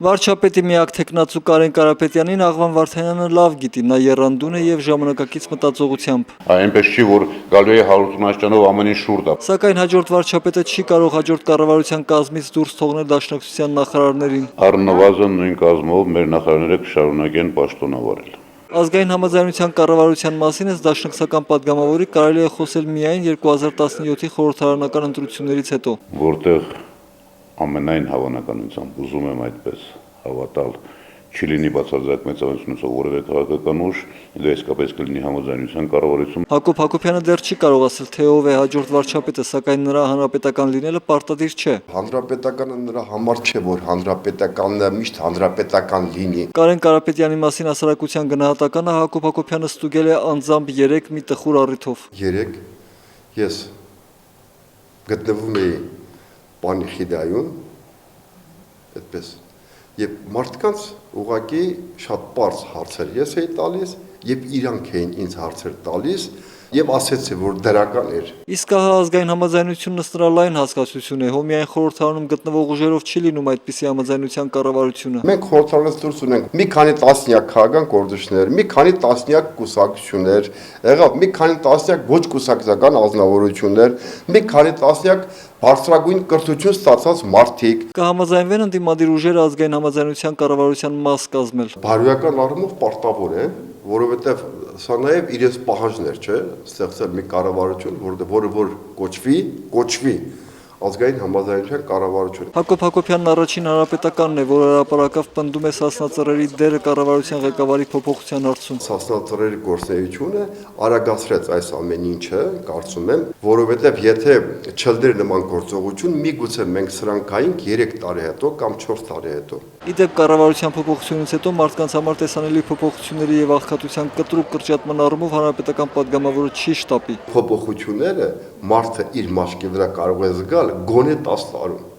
Վարչապետի միակ թեկնածու Կարեն Կարապետյանին Աղվան Վարդանյանը լավ գիտի, նա եռանդուն է եւ ժամանակակից մտածողությամբ։ Այնպես չի, որ գալու է հարություն աշճանով ամեն ինչ շուրջ է։ Սակայն հաջորդ վարչապետը չի կարող հաջորդ կառավարության կազմից դուրս թողնել դաշնակցության նախարարներին։ Առնվազն նույն կազմով մեր նախարարները կշարունակեն պաշտոնավարել։ Ազգային համաձայնության կառավարության մասին ըստ դաշնակցական падգամավորի կարելի է խոսել միայն 2017-ի խորհրդարանական ընտրություններից հետո։ Որտեղ ամենայն հավանականությամբ ուզում եմ այդպես հավատալ, չի լինի բացարձակ մեծամասնությունով որևէ քաղաքական ուժ, դա իսկապես կլինի համաձայնության կառավարություն։ Հակոբ Հակոբյանը դեռ չի կարող ասել, թե ով է հաջորդ վարչապետը, սակայն նրա հանրապետական լինելը պարտադիր չէ։ Հանրապետականը նրա համար չէ, որ հանրապետականն միշտ հանրապետական լինի։ Կարեն Կարապետյանի մասին հասարակության գնահատականը Հակոբ Հակոբյանը ստուգել է անձամբ 3 մի տխուր առիթով։ 3 ես գտնվում էի Պանիխիդայում, այդպես, եւ մարդկանց ուղղակի շատ པարզ հարցեր ես էի տալիս, եւ իրանք էին ինձ հարցեր տալիս, եւ ասեցի, որ դրական էր։ Իսկ ահա ազգային համաձայնությունն ըստ նրա լայն հասկացություն է, հո միայն խորհրդարանում գտնվող ուժերով չի լինում այդպիսի համաձայնության կառավարությունը։ Մենք խորհրդարանից դուրս ունենք մի քանի տասնյակ քաղաքական գործիչներ, մի քանի տասնյակ կուսակցություններ, եղավ մի քանի տասնյակ ոչ կուսակցական ազնվորություններ, մի քանի տասնյակ բարձրագույն կրթություն ստացած մարդիկ կհամաձայնվեն ընդդիմադիր ուժերը ազգային համաձայնության կառավարության մաս կազմել։ Բարոյական առումով պարտավոր է, որովհետև սա նաև իրենց պահանջներ չէ, ստեղծել մի կառավարություն, որը կոչվի ազգային համաձայնության կառավարություն։ Հակոբ Հակոբյանն առաջին հանրապետականն է, որ հրապարակավ պնդում է Սասնա-Ծռերի դերը կառավարության ղեկավարի փոփոխության հարցում։ Սասնա-Ծռերի գործունեությունը արագացրեց այս ամեն ինչը, կարծում եմ, որովհետև եթե չլներ նման գործողություն, միգուցե մենք սրանք գայինք 3 տարի հետո կամ 4 տարի հետո։ Իդեպ կառավարության փոփոխությունից հետո մարդկանց համար տեսանելի փոփոխությունների եւ աղքատության կտրուկ կրճատման առումով հանրապետական падգամավորը չի շտապի։ Փոփոխությունները մարդը իր մաշկի վրա կարող է զգալ գոնե 10 տարում։